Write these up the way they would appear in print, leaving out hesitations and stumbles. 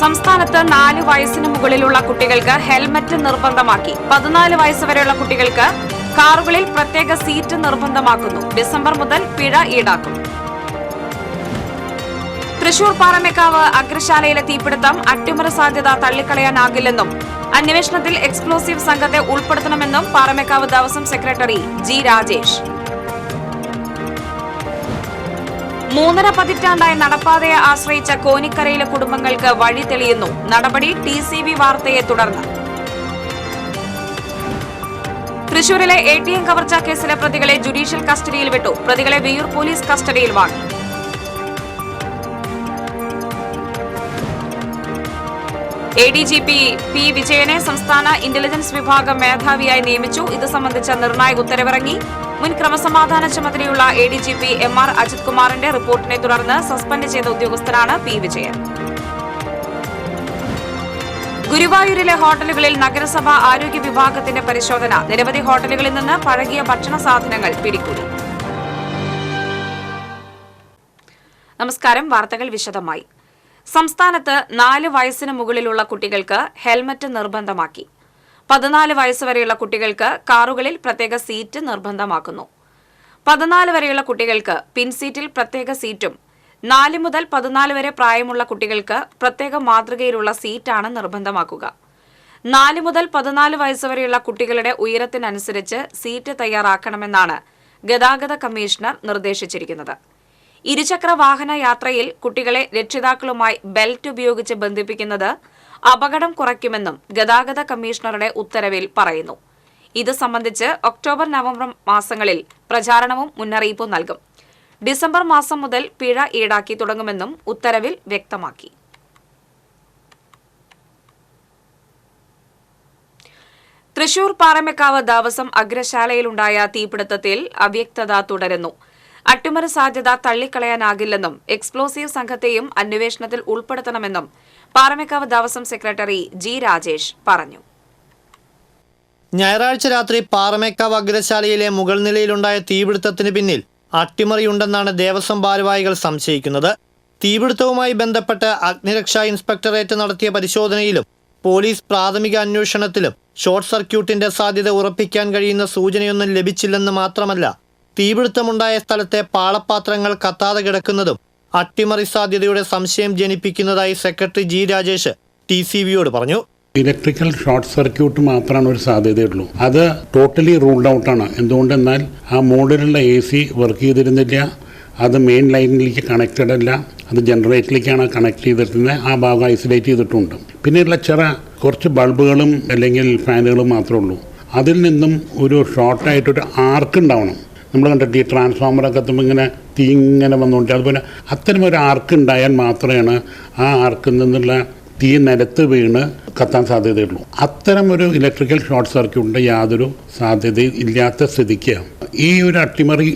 സംസ്ഥാനത്ത് 4 വയസ്സിന് മുകളിലുള്ള കുട്ടികൾക്ക് ഹെൽമറ്റ് നിർബന്ധമാക്കി. 14 വയസ്സ് വരെയുള്ള കുട്ടികൾക്ക് കാറുകളിൽ പ്രത്യേക സീറ്റ് നിർബന്ധമാക്കുന്നു. ഡിസംബർ മുതൽ പിഴ ഈടാക്കും. തൃശൂർ പാറമേക്കാവ് അഗ്രശാലയിലെ തീപിടുത്തം അട്ടിമറി സാധ്യത തള്ളിക്കളയാനാകില്ലെന്നും അന്വേഷണത്തിൽ എക്സ്പ്ലോസീവ് സംഘത്തെ ഉൾപ്പെടുത്തണമെന്നും പാറമേക്കാവ് ദേവസ്വം സെക്രട്ടറി ജി രാജേഷ്. 3.5 പതിറ്റാണ്ടായി നടപ്പാതയെ ആശ്രയിച്ച കോനിക്കരയിലെ കുടുംബങ്ങൾക്ക് വഴി തെളിയുന്നു. നടപടി TCV വാർത്തയെ തുടർന്ന്. തൃശൂരിലെ ATM കവർച്ചാ കേസിലെ പ്രതികളെ ജുഡീഷ്യൽ കസ്റ്റഡിയിൽ വിട്ടു. പ്രതികളെ വിയ്യൂർ പോലീസ് കസ്റ്റഡിയിൽ വാങ്ങി. ADGP P. വിജയനെ സംസ്ഥാന ഇന്റലിജൻസ് വിഭാഗം മേധാവിയായി നിയമിച്ചു. ഇത് സംബന്ധിച്ച നിർണായക ഉത്തരവിറങ്ങി. മുൻ ക്രമസമാധാന ചുമതലയുള്ള ADGP MR അജിത് കുമാറിന്റെ റിപ്പോർട്ടിനെ തുടർന്ന് സസ്പെൻഡ് ചെയ്ത ഉദ്യോഗസ്ഥനാണ് P. വിജയൻ. ഗുരുവായൂരിലെ ഹോട്ടലുകളിൽ നഗരസഭ ആരോഗ്യ വിഭാഗത്തിന്റെ പരിശോധന. നിരവധി ഹോട്ടലുകളിൽ നിന്ന് പഴകിയ ഭക്ഷണ സാധനങ്ങൾ പിടികൂടി. നമസ്കാരം. വാർത്തകൾ വിശദമായി. സംസ്ഥാനത്ത് 4 വയസ്സിന് മുകളിലുള്ള കുട്ടികൾക്ക് ഹെൽമറ്റ് നിർബന്ധമാക്കി. 14 വയസ്സ് വരെയുള്ള കുട്ടികൾക്ക് കാറുകളിൽ പ്രത്യേക സീറ്റ് നിർബന്ധമാക്കുന്നു. 14 വരെയുള്ള കുട്ടികൾക്ക് പിൻസീറ്റിൽ പ്രത്യേക സീറ്റും 4 മുതൽ 14 വരെ പ്രായമുള്ള കുട്ടികൾക്ക് പ്രത്യേക മാതൃകയിലുള്ള സീറ്റാണ് നിർബന്ധമാക്കുക. 4 മുതൽ 14 വയസ്സ് വരെയുള്ള കുട്ടികളുടെ ഉയരത്തിനനുസരിച്ച് സീറ്റ് തയ്യാറാക്കണമെന്നാണ് ഗതാഗത കമ്മീഷണർ നിർദ്ദേശിച്ചിരിക്കുന്നത്. ഇരുചക്ര വാഹന യാത്രയിൽ കുട്ടികളെ രക്ഷിതാക്കളുമായി ബെൽറ്റ് ഉപയോഗിച്ച് ബന്ധിപ്പിക്കുന്നത് അപകടം കുറയ്ക്കുമെന്നും ഗതാഗത കമ്മീഷണറുടെ ഉത്തരവിൽ പറയുന്നു. ഇത് സംബന്ധിച്ച് ഒക്ടോബർ, നവംബർ മാസങ്ങളിൽ പ്രചാരണവും മുന്നറിയിപ്പും നൽകും. ഡിസംബർ മാസം മുതൽ പിഴ ഈടാക്കി തുടങ്ങുമെന്നും ഉത്തരവിൽ വ്യക്തമാക്കി. തൃശൂർ പാറമേക്കാവ് ദേവസ്വം അഗ്രശാലയിലുണ്ടായ തീപിടുത്തത്തിൽ അവ്യക്തത തുടരുന്നു. അട്ടിമറി സാധ്യത തള്ളിക്കളയാനാകില്ലെന്നും എക്സ്പ്ലോസീവ് സംഘത്തെയും അന്വേഷണത്തിൽ ഉൾപ്പെടുത്തണമെന്നും പാറമേക്കാവ് ദേവസ്വം സെക്രട്ടറി ജി രാജേഷ് പറഞ്ഞു. ഞായറാഴ്ച രാത്രി പാറമേക്കാവ് അഗ്രശാലയിലെ മുകൾ നിലയിലുണ്ടായ തീപിടുത്തത്തിന് പിന്നിൽ അട്ടിമറിയുണ്ടെന്നാണ് ദേവസ്വം ഭാരവാഹികൾ സംശയിക്കുന്നത്. തീപിടുത്തവുമായി ബന്ധപ്പെട്ട് അഗ്നിരക്ഷാ ഇൻസ്പെക്ടറേറ്റ് നടത്തിയ പരിശോധനയിലും പോലീസ് പ്രാഥമിക അന്വേഷണത്തിലും ഷോർട്ട് സർക്യൂട്ടിന്റെ സാധ്യത ഉറപ്പിക്കാൻ കഴിയുന്ന സൂചനയൊന്നും ലഭിച്ചില്ലെന്ന് മാത്രമല്ല, തീപിടുത്തമുണ്ടായ സ്ഥലത്തെ പാളപാത്രങ്ങൾ കത്താതെ കിടക്കുന്നതും അട്ടിമറി സാധ്യതയുടെ സംശയം ജനിപ്പിക്കുന്നതായി സെക്രട്ടറി ജി രാജേഷ് TCVയോട് പറഞ്ഞു. ഇലക്ട്രിക്കൽ ഷോർട്ട് സർക്യൂട്ട് മാത്രമാണ് ഒരു സാധ്യതയുള്ളൂ. അത് ടോട്ടലി റൂൾഡ് ഔട്ടാണ്. എന്തുകൊണ്ടെന്നാൽ ആ മോഡിലുള്ള AC വർക്ക് ചെയ്തിരുന്നില്ല. അത് മെയിൻ ലൈനിലേക്ക് കണക്റ്റഡ് അല്ല. അത് ജനറേറ്ററിലേക്കാണ് കണക്ട് ചെയ്തിരുന്നത്. ആ ഭാഗം ഐസൊലേറ്റ് ചെയ്തിട്ടുണ്ട്. പിന്നെയുള്ള കുറച്ച് ബൾബുകളും അല്ലെങ്കിൽ ഫാനുകളും മാത്രമേ ഉള്ളൂ. അതിൽ നിന്നും ഒരു ഷോർട്ടായിട്ടൊരു ആർക്ക് ഉണ്ടാവണം. നമ്മൾ കണ്ടിട്ട് ഈ ട്രാൻസ്ഫോമറൊക്കെ എത്തുമ്പോൾ ഇങ്ങനെ തീ ഇങ്ങനെ വന്നുകൊണ്ട് അതുപോലെ അത്തരം ഒരു ആർക്ക് ഉണ്ടായാൽ മാത്രമാണ് ആ ആർക്കിൽ നിന്നുള്ള തീ നിലത്ത് വീണ് കത്താൻ സാധ്യതയുള്ളൂ. അത്തരം ഒരു ഇലക്ട്രിക്കൽ ഷോർട്ട് സർക്യൂട്ടിൻ്റെ യാതൊരു സാധ്യതയും ഇല്ലാത്ത സ്ഥിതിക്ക് ഈ ഒരു അട്ടിമറി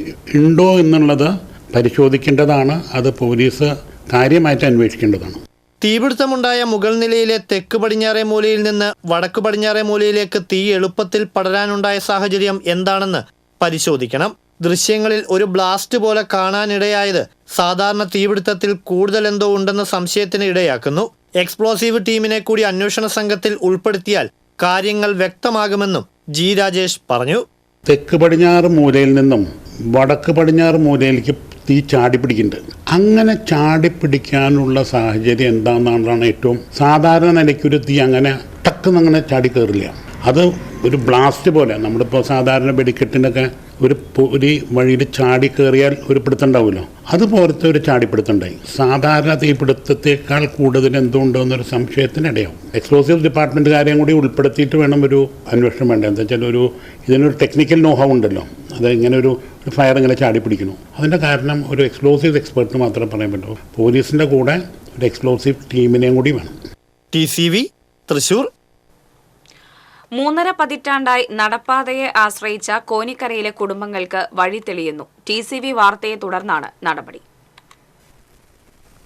ഉണ്ടോ എന്നുള്ളത് പരിശോധിക്കേണ്ടതാണ്. അത് പോലീസ് കാര്യമായിട്ട് അന്വേഷിക്കേണ്ടതാണ്. തീപിടുത്തമുണ്ടായ മുകൾ നിലയിലെ തെക്ക് പടിഞ്ഞാറേ മൂലയിൽ നിന്ന് വടക്ക് പടിഞ്ഞാറേ മൂലയിലേക്ക് തീ എളുപ്പത്തിൽ പടരാനുണ്ടായ സാഹചര്യം എന്താണെന്ന് പരിശോധിക്കണം. ദൃശ്യങ്ങളിൽ ഒരു ബ്ലാസ്റ്റ് പോലെ കാണാനിടയായത് സാധാരണ തീപിടുത്തത്തിൽ കൂടുതൽ എന്തോ ഉണ്ടെന്ന സംശയത്തിന് ഇടയാക്കുന്നു. എക്സ്പ്ലോസീവ് ടീമിനെ കൂടി അന്വേഷണ സംഘത്തിൽ ഉൾപ്പെടുത്തിയാൽ കാര്യങ്ങൾ വ്യക്തമാകുമെന്നും ജി രാജേഷ് പറഞ്ഞു. തെക്ക് പടിഞ്ഞാറ് മൂലയിൽ നിന്നും വടക്ക് പടിഞ്ഞാറ് മൂലയിലേക്ക് തീ ചാടിപ്പിടിക്കുന്നുണ്ട്. അങ്ങനെ ചാടിപ്പിടിക്കാനുള്ള സാഹചര്യം എന്താണെന്നാണ് ഏറ്റവും സാധാരണ നിലയ്ക്കൊരു തീ അങ്ങനെ ടക്കെന്നങ്ങനെ ചാടി കയറില്ല. അത് ഒരു ബ്ലാസ്റ്റ് പോലെ നമ്മളിപ്പോൾ സാധാരണ വെടിക്കെട്ടിനൊക്കെ ഒരു വഴിയിൽ ചാടി കയറിയാൽ ഒരു പിടുത്തുണ്ടാവുമല്ലോ, അതുപോലത്തെ ഒരു ചാടിപ്പിടുത്തുണ്ടായി. സാധാരണ തീപിടുത്തത്തേക്കാൾ കൂടുതൽ എന്തുകൊണ്ടോ എന്നൊരു സംശയത്തിനിടയാവും. എക്സ്പ്ലോസീവ് ഡിപ്പാർട്ട്മെൻറ്റ് കാര്യം കൂടി ഉൾപ്പെടുത്തിയിട്ട് വേണം ഒരു അന്വേഷണം വേണ്ടത്. എന്താ വെച്ചാൽ ഇതിനൊരു ടെക്നിക്കൽ നോഹൗ ഉണ്ടല്ലോ. അത് ഇങ്ങനെ ഒരു ഫയർ ഇങ്ങനെ ചാടിപ്പിടിക്കുന്നു. അതിൻ്റെ കാരണം ഒരു എക്സ്പ്ലോസീവ് എക്സ്പെർട്ടിന് മാത്രമേ പറയാൻ പറ്റൂ. പോലീസിൻ്റെ കൂടെ ഒരു എക്സ്പ്ലോസീവ് ടീമിനെയും കൂടി വേണം. TCV തൃശൂർ. 3.5 പതിറ്റാണ്ടായി നടപ്പാതയെ ആശ്രയിച്ച കോനിക്കരയിലെ കുടുംബങ്ങൾക്ക് വഴി തെളിയുന്നു. TCV വാർത്തയെ തുടർന്നാണ് നടപടി.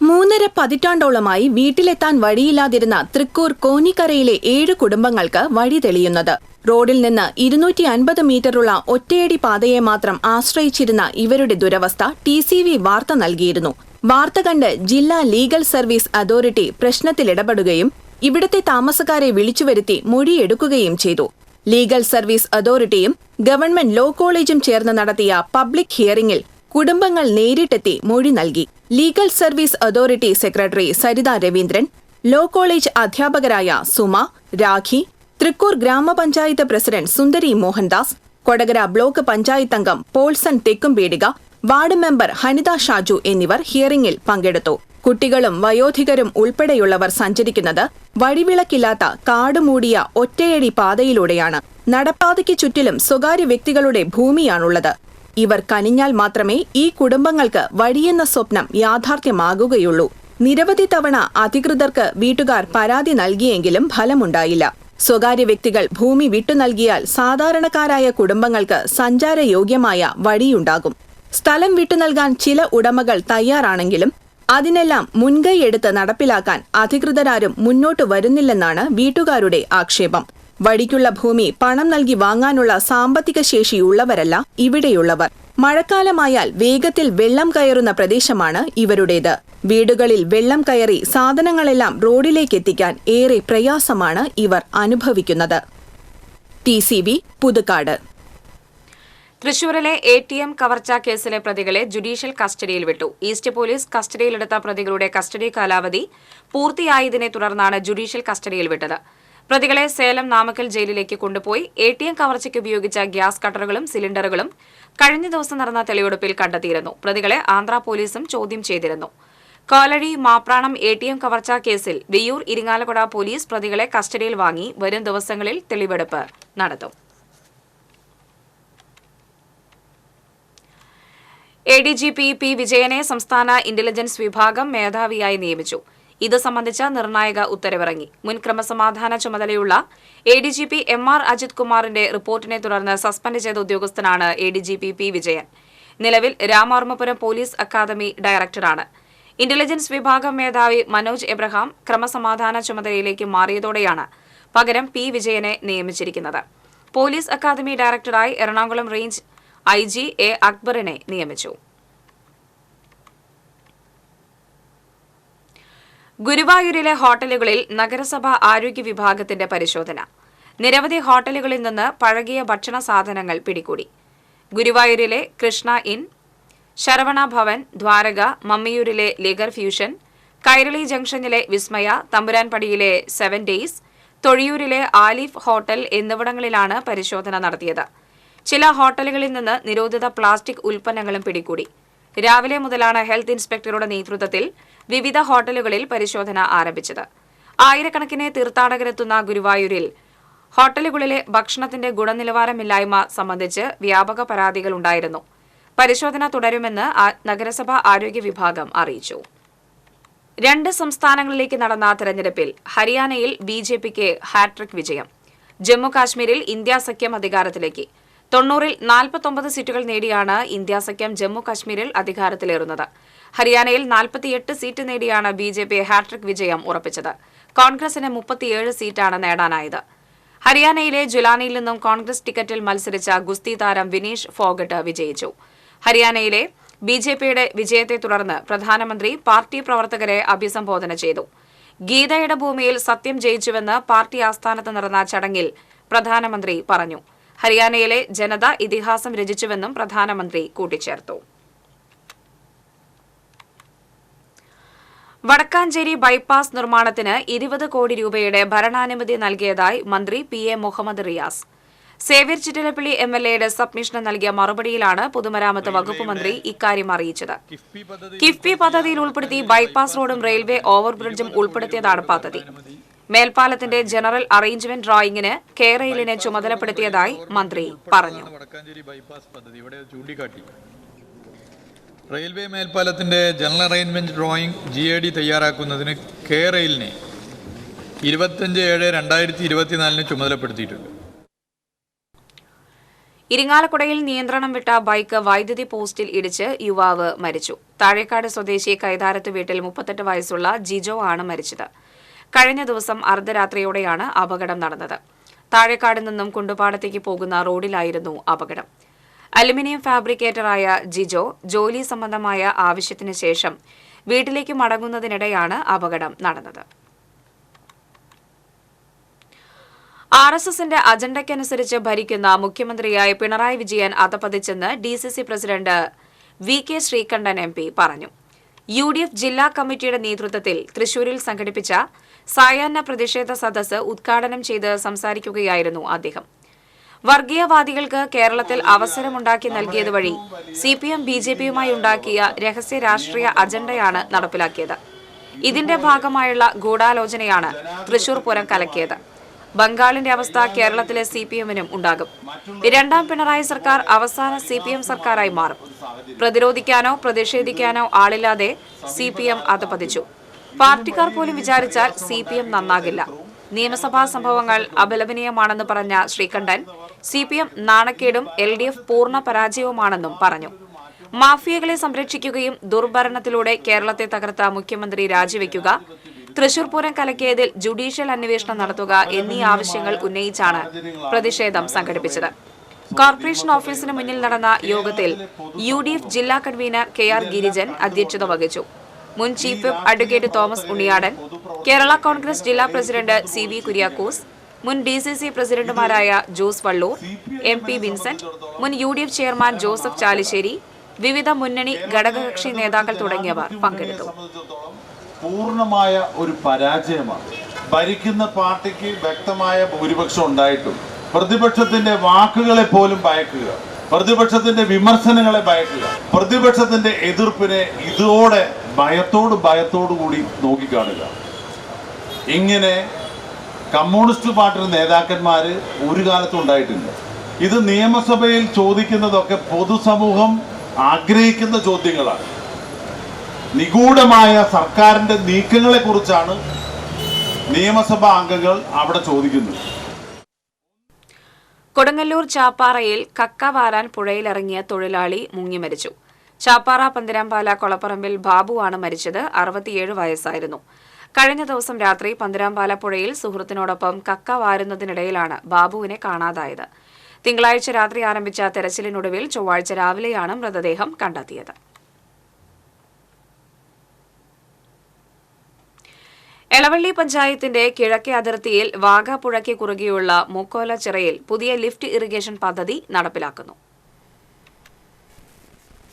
3.5 പതിറ്റാണ്ടോളമായി വീട്ടിലെത്താൻ വഴിയില്ലാതിരുന്ന തൃക്കൂർ കോനിക്കരയിലെ 7 കുടുംബങ്ങൾക്ക് വഴി തെളിയുന്നത്. റോഡിൽ നിന്ന് 250 മീറ്ററുള്ള ഒറ്റയടി പാതയെ മാത്രം ആശ്രയിച്ചിരുന്ന ഇവരുടെ ദുരവസ്ഥ TCV വാർത്ത നൽകിയിരുന്നു. വാർത്ത കണ്ട് ജില്ലാ ലീഗൽ സർവീസ് അതോറിറ്റി പ്രശ്നത്തിലിടപെടുകയും ഇവിടുത്തെ താമസക്കാരെ വിളിച്ചുവരുത്തി മൊഴിയെടുക്കുകയും ചെയ്തു. ലീഗൽ സർവീസ് അതോറിറ്റിയും ഗവൺമെന്റ് ലോ കോളേജും ചേർന്ന് നടത്തിയ പബ്ലിക് ഹിയറിംഗിൽ കുടുംബങ്ങൾ നേരിട്ടെത്തി മൊഴി നൽകി. Legal service authority secretary Saritha Raveendran, law college അധ്യാപകരായ സുമ, രാഖി, തൃക്കൂർ ഗ്രാമപഞ്ചായത്ത് പ്രസിഡന്റ് സുന്ദരി മോഹൻദാസ്, കൊടകര ബ്ലോക്ക് പഞ്ചായത്ത് അംഗം പോൾസൺ തെക്കുംപേടിക, വാർഡ് മെമ്പർ ഹനിത ഷാജു എന്നിവർ ഹിയറിംഗിൽ പങ്കെടുത്തു. കുട്ടികളും വയോധികരും ഉൾപ്പെടെയുള്ളവർ സഞ്ചരിക്കുന്നത് വഴിവിളക്കില്ലാത്ത കാടുമൂടിയ ഒറ്റയടി പാതയിലൂടെയാണ്. നടപ്പാതയ്ക്ക് ചുറ്റിലും സ്വകാര്യ വ്യക്തികളുടെ ഭൂമിയാണുള്ളത്. ഇവർ കനിഞ്ഞാൽ മാത്രമേ ഈ കുടുംബങ്ങൾക്ക് വഴിയെന്ന സ്വപ്നം യാഥാർത്ഥ്യമാകുകയുള്ളൂ. നിരവധി തവണ അധികൃതർക്ക് വീട്ടുകാർ പരാതി നൽകിയെങ്കിലും ഫലമുണ്ടായില്ല. സ്വകാര്യ വ്യക്തികൾ ഭൂമി വിട്ടു നൽകിയാൽ സാധാരണക്കാരായ കുടുംബങ്ങൾക്ക് സഞ്ചാരയോഗ്യമായ വഴിയുണ്ടാകും. സ്ഥലം വിട്ടു നൽകാൻ ചില ഉടമകൾ തയ്യാറാണെങ്കിലും അതിനെല്ലാം മുൻകൈയെടുത്ത് നടപ്പിലാക്കാൻ അധികൃതരാരും മുന്നോട്ടു വരുന്നില്ലെന്നാണ് വീട്ടുകാരുടെ ആക്ഷേപം. വഴിക്കുള്ള ഭൂമി പണം നൽകി വാങ്ങാനുള്ള സാമ്പത്തിക ശേഷിയുള്ളവരല്ല ഇവിടെയുള്ളവർ. മഴക്കാലമായാൽ വേഗത്തിൽ വെള്ളം കയറുന്ന പ്രദേശമാണ് ഇവരുടേത്. വീടുകളിൽ വെള്ളം കയറി സാധനങ്ങളെല്ലാം റോഡിലേക്ക് എത്തിക്കാൻ ഏറെ പ്രയാസമാണ് ഇവർ അനുഭവിക്കുന്നത്. TCV പുതുക്കാട്. തൃശൂരിലെ ATM കവർച്ചാ കേസിലെ പ്രതികളെ ജുഡീഷ്യൽ കസ്റ്റഡിയിൽ വിട്ടു. ഈസ്റ്റ് പോലീസ് കസ്റ്റഡിയിലെടുത്ത പ്രതികളുടെ കസ്റ്റഡി കാലാവധി പൂർത്തിയായതിനെ തുടർന്നാണ് ജുഡീഷ്യൽ കസ്റ്റഡിയിൽ വിട്ടത്. പ്രതികളെ സേലം നാമക്കൽ ജയിലിലേക്ക് കൊണ്ടുപോയി. ATM കവർച്ചയ്ക്ക് ഉപയോഗിച്ച ഗ്യാസ് കട്ടറുകളും സിലിണ്ടറുകളും കഴിഞ്ഞ ദിവസം നടന്ന തെളിവെടുപ്പിൽ കണ്ടെത്തിയിരുന്നു. പ്രതികളെ ആന്ധ്ര പോലീസും ചോദ്യം ചെയ്തിരുന്നു. കോലഴി മാപ്രാണം ATM കവർച്ചാ കേസിൽ വിയ്യൂർ ഇരിങ്ങാലക്കുട പോലീസ് പ്രതികളെ കസ്റ്റഡിയിൽ വാങ്ങി വരും ദിവസങ്ങളിൽ തെളിവെടുപ്പ് നടത്തും. ADGP P. വിജയനെ സംസ്ഥാന ഇന്റലിജൻസ് വിഭാഗം മേധാവിയായി നിയമിച്ചു. ഇത് സംബന്ധിച്ച നിർണായക ഉത്തരവിറങ്ങി. മുൻ ക്രമസമാധാന ചുമതലയുള്ള ADGP MR അജിത് കുമാറിന്റെ റിപ്പോർട്ടിനെ തുടർന്ന് സസ്പെൻഡ് ചെയ്ത ഉദ്യോഗസ്ഥനാണ് ADGP P. വിജയൻ. നിലവിൽ രാമവർമ്മപുരം പോലീസ് അക്കാദമി ഡയറക്ടറാണ്. ഇന്റലിജൻസ് വിഭാഗം മേധാവി മനോജ് എബ്രഹാം ക്രമസമാധാന ചുമതലയിലേക്ക് മാറിയതോടെയാണ് പകരം P. വിജയനെ നിയമിച്ചിരിക്കുന്നത്. പോലീസ് അക്കാദമി ഡയറക്ടറായി എറണാകുളം റേഞ്ച് IG A. അക്ബറിനെ നിയമിച്ചു. ഗുരുവായൂരിലെ ഹോട്ടലുകളിൽ നഗരസഭ ആരോഗ്യ വിഭാഗത്തിന്റെ പരിശോധന. നിരവധി ഹോട്ടലുകളിൽ നിന്ന് പഴകിയ ഭക്ഷണ സാധനങ്ങൾ പിടികൂടി. ഗുരുവായൂരിലെ കൃഷ്ണ ഇൻ, ശരവണ ഭവൻ, ദ്വാരക, മമ്മിയൂരിലെ ലിഗർ ഫ്യൂഷൻ, കൈരളി ജംഗ്ഷനിലെ വിസ്മയ, തമ്പുരാൻപടിയിലെ 7 Days, തൊഴിയൂരിലെ ആലിഫ് ഹോട്ടൽ എന്നിവിടങ്ങളിലാണ് പരിശോധന നടത്തിയത്. ചില ഹോട്ടലുകളിൽ നിന്ന് നിരോധിത പ്ലാസ്റ്റിക് ഉൽപ്പന്നങ്ങളും പിടികൂടി. രാവിലെ മുതലാണ് ഹെൽത്ത് ഇൻസ്പെക്ടറുടെ നേതൃത്വത്തിൽ വിവിധ ഹോട്ടലുകളിൽ പരിശോധന ആരംഭിച്ചത്. ആയിരക്കണക്കിന് തീർത്ഥാടകരെത്തുന്ന ഗുരുവായൂരിൽ ഹോട്ടലുകളിലെ ഭക്ഷണത്തിന്റെ ഗുണനിലവാരമില്ലായ്മ സംബന്ധിച്ച് വ്യാപക പരാതികളുണ്ടായിരുന്നു. പരിശോധന തുടരുമെന്ന് നഗരസഭ ആരോഗ്യ വിഭാഗം അറിയിച്ചു. 2 സംസ്ഥാനങ്ങളിലേക്ക് നടന്ന തെരഞ്ഞെടുപ്പിൽ ഹരിയാനയിൽ BJPക്ക് ഹാട്രിക് വിജയം. ജമ്മു കാശ്മീരിൽ ഇന്ത്യ സഖ്യം അധികാരത്തിലേക്ക്. 90-ൽ 49 സീറ്റുകൾ നേടിയാണ് ഇന്ത്യ സഖ്യം ജമ്മു കാശ്മീരിൽ അധികാരത്തിലേറുന്നത്. ഹരിയാനയിൽ 48 സീറ്റ് നേടിയാണ് BJP ഹാട്രിക് വിജയം ഉറപ്പിച്ചത്. കോൺഗ്രസിന് 37 സീറ്റാണ് നേടാനായത്. ഹരിയാനയിലെ ജുലാനിയിൽ നിന്നും കോൺഗ്രസ് ടിക്കറ്റിൽ മത്സരിച്ച ഗുസ്തി താരം വിനീഷ് ഫോഗട്ട് വിജയിച്ചു. ഹരിയാനയിലെ BJPയുടെ വിജയത്തെ തുടർന്ന് പ്രധാനമന്ത്രി പാർട്ടി പ്രവർത്തകരെ അഭിസംബോധന ചെയ്തു. ഗീതയുടെ ഭൂമിയിൽ സത്യം ജയിച്ചുവെന്ന് പാർട്ടി ആസ്ഥാനത്ത് നടന്ന ചടങ്ങിൽ പ്രധാനമന്ത്രി പറഞ്ഞു. ഹരിയാനയിലെ ജനത ഇതിഹാസം രചിച്ചുവെന്നും പ്രധാനമന്ത്രി കൂട്ടിച്ചേർത്തു. വടക്കാഞ്ചേരി ബൈപ്പാസ് നിർമ്മാണത്തിന് 20 കോടി രൂപയുടെ ഭരണാനുമതി നൽകിയതായി മന്ത്രി PA മുഹമ്മദ് റിയാസ്. സേവ്യർ ചിറ്റിലപ്പള്ളി MLAയുടെ സബ്മിഷന് നൽകിയ മറുപടിയിലാണ് പൊതുമരാമത്ത് വകുപ്പ് മന്ത്രി ഇക്കാര്യം അറിയിച്ചത്. കിഫ്ബി പദ്ധതിയിൽ ഉൾപ്പെടുത്തി ബൈപ്പാസ് റോഡും റെയിൽവേ ഓവർബ്രിഡ്ജും ഉൾപ്പെടുത്തിയതാണ് പദ്ധതി. മേൽപ്പാലത്തിന്റെ ജനറൽ അറേഞ്ച്മെന്റ് ഡ്രോയിങ്ങിന് കെറെയിലിനെ ചുമതലപ്പെടുത്തിയതായി മന്ത്രി പറഞ്ഞു. റെയിൽവേ മേൽപ്പാലത്തിന്റെ ജനറൽ അറേഞ്ച്മെന്റ് ഡ്രോയിങ് GAD തയ്യാറാക്കുന്നതിന് കെറെയിലിനെ 25/7/2024 ചുമതലപ്പെടുത്തിയിട്ടുണ്ട്. ഇരിങ്ങാലക്കുടയിൽ നിയന്ത്രണം വിട്ട ബൈക്ക് വൈദ്യുതി പോസ്റ്റിൽ ഇടിച്ച് യുവാവ് മരിച്ചു. താഴേക്കാട് സ്വദേശി കൈതാരത്ത് വീട്ടിൽ 38 വയസ്സുള്ള ജിജോ ആണ് മരിച്ചത്. കഴിഞ്ഞ ദിവസം അർദ്ധരാത്രിയോടെയാണ് അപകടം നടന്നത്. താഴേക്കാട് നിന്നും കുണ്ടുപാടത്തേക്ക് പോകുന്ന റോഡിലായിരുന്നു അപകടം. അലുമിനിയം ഫാബ്രിക്കേറ്ററായ ജിജോ ജോലി സംബന്ധമായ ആവശ്യത്തിന് ശേഷം വീട്ടിലേക്ക് മടങ്ങുന്നതിനിടെയാണ് അപകടം നടന്നത്. RSSന്റെ അജണ്ടയ്ക്കനുസരിച്ച് ഭരിക്കുന്ന മുഖ്യമന്ത്രിയായി പിണറായി വിജയൻ അധപതിച്ചെന്ന് DCC president VK Sreekandan MP പറഞ്ഞു. UDF ജില്ലാ കമ്മിറ്റിയുടെ നേതൃത്വത്തിൽ തൃശൂരിൽ സംഘടിപ്പിച്ച സായാഹ്ന പ്രതിഷേധ സദസ്സ് ഉദ്ഘാടനം ചെയ്ത് സംസാരിക്കുകയായിരുന്നു അദ്ദേഹം. വർഗീയവാദികൾക്ക് കേരളത്തിൽ അവസരമുണ്ടാക്കി നൽകിയത് വഴി CPM BJPയുമായി ഉണ്ടാക്കിയ രഹസ്യ രാഷ്ട്രീയ അജണ്ടയാണ് നടപ്പിലാക്കിയത്. ഇതിന്റെ ഭാഗമായുള്ള ഗൂഢാലോചനയാണ് തൃശൂർ പൂരം കലക്കിയത്. ബംഗാളിന്റെ അവസ്ഥ കേരളത്തിലെ CPMനും ഉണ്ടാകും. രണ്ടാം പിണറായി സർക്കാർ അവസാന CPM സർക്കാരായി മാറും. പ്രതിരോധിക്കാനോ പ്രതിഷേധിക്കാനോ ആളില്ലാതെ CPM അധപതിച്ചു. പാർട്ടിക്കാർ പോലും വിചാരിച്ചാൽ CPM നന്നാകില്ല. നിയമസഭാ സംഭവങ്ങൾ അപലപനീയമാണെന്ന് പറഞ്ഞ ശ്രീകണ്ഠൻ CPM നാണക്കേടും LDF പൂർണ്ണ പരാജയവുമാണെന്നും പറഞ്ഞു. മാഫിയകളെ സംരക്ഷിക്കുകയും ദുർഭരണത്തിലൂടെ കേരളത്തെ തകർത്ത മുഖ്യമന്ത്രി രാജിവെക്കുക, തൃശൂർ പൂരം കലക്കിയതിൽ ജുഡീഷ്യൽ അന്വേഷണം നടത്തുക എന്നീ ആവശ്യങ്ങൾ ഉന്നയിച്ചാണ് പ്രതിഷേധം സംഘടിപ്പിച്ചത്. കോർപ്പറേഷൻ ഓഫീസിന് മുന്നിൽ നടന്ന യോഗത്തിൽ UDF ജില്ലാ കൺവീനർ KR ഗിരിജൻ അധ്യക്ഷത വഹിച്ചു. മുൻ chief whip advocate Thomas Unniyadan, Kerala Congress ജില്ലാ പ്രസിഡന്റ് CV കുര്യാക്കോസ്, മുൻ DCC പ്രസിഡന്റുമാരായ ജോസ് വള്ളൂർ, MP വിൻസെന്റ്, മുൻ UDF ചെയർമാൻ ജോസഫ് ചാലിശ്ശേരി, വിവിധ മുന്നണി ഘടകകക്ഷി നേതാക്കൾ തുടങ്ങിയവർ പങ്കെടുത്തു. പൂർണ്ണമായ ഒരു പരാജയമാണ്. ഭരിക്കുന്ന പാർട്ടിക്ക് വ്യക്തമായ ഭൂരിപക്ഷം ഉണ്ടായിട്ടും പ്രതിപക്ഷത്തിന്റെ വാക്കുകളെ പോലും ഭയക്കുക, പ്രതിപക്ഷത്തിന്റെ വിമർശനങ്ങളെ ഭയക്കുക, പ്രതിപക്ഷത്തിന്റെ എതിർപ്പിനെ ഇതോടെ ഭയത്തോടു കൂടി നോക്കിക്കാണുക. ഇങ്ങനെ കമ്മ്യൂണിസ്റ്റ് പാർട്ടിയുടെ നേതാക്കന്മാര് ഒരു കാലത്തും ഉണ്ടായിട്ടില്ല. ഇത് നിയമസഭയിൽ ചോദിക്കുന്നതൊക്കെ പൊതുസമൂഹം ആഗ്രഹിക്കുന്ന ചോദ്യങ്ങളാണ്. നിഗൂഢമായ സർക്കാരിന്റെ നീക്കങ്ങളെ കുറിച്ചാണ് നിയമസഭാ അംഗങ്ങൾ അവിടെ ചോദിക്കുന്നത്. കൊടുങ്ങല്ലൂർ ചാപ്പാറയിൽ കക്ക വാരാൻ പുഴയിലിറങ്ങിയ തൊഴിലാളി മുങ്ങി മരിച്ചു. ചാപ്പാറ പന്തരാംപാല കൊളപ്പറമ്പിൽ ബാബുവാണ് മരിച്ചത്. 67 വയസ്സായിരുന്നു. കഴിഞ്ഞ ദിവസം രാത്രി പന്തരാംപാല പുഴയിൽ സുഹൃത്തിനോടൊപ്പം കക്ക വാരുന്നതിനിടയിലാണ് ബാബുവിനെ കാണാതായത്. തിങ്കളാഴ്ച രാത്രി ആരംഭിച്ച തെരച്ചിലിനൊടുവിൽ ചൊവ്വാഴ്ച രാവിലെയാണ് മൃതദേഹം കണ്ടെത്തിയത്. എളവള്ളി പഞ്ചായത്തിന്റെ കിഴക്കേ അതിർത്തിയിൽ വാഗാപ്പുഴയ്ക്ക് കുറുകെയുള്ള മൂക്കോല ചിറയിൽ പുതിയ ലിഫ്റ്റ് ഇറിഗേഷൻ പദ്ധതി നടപ്പിലാക്കുന്നു.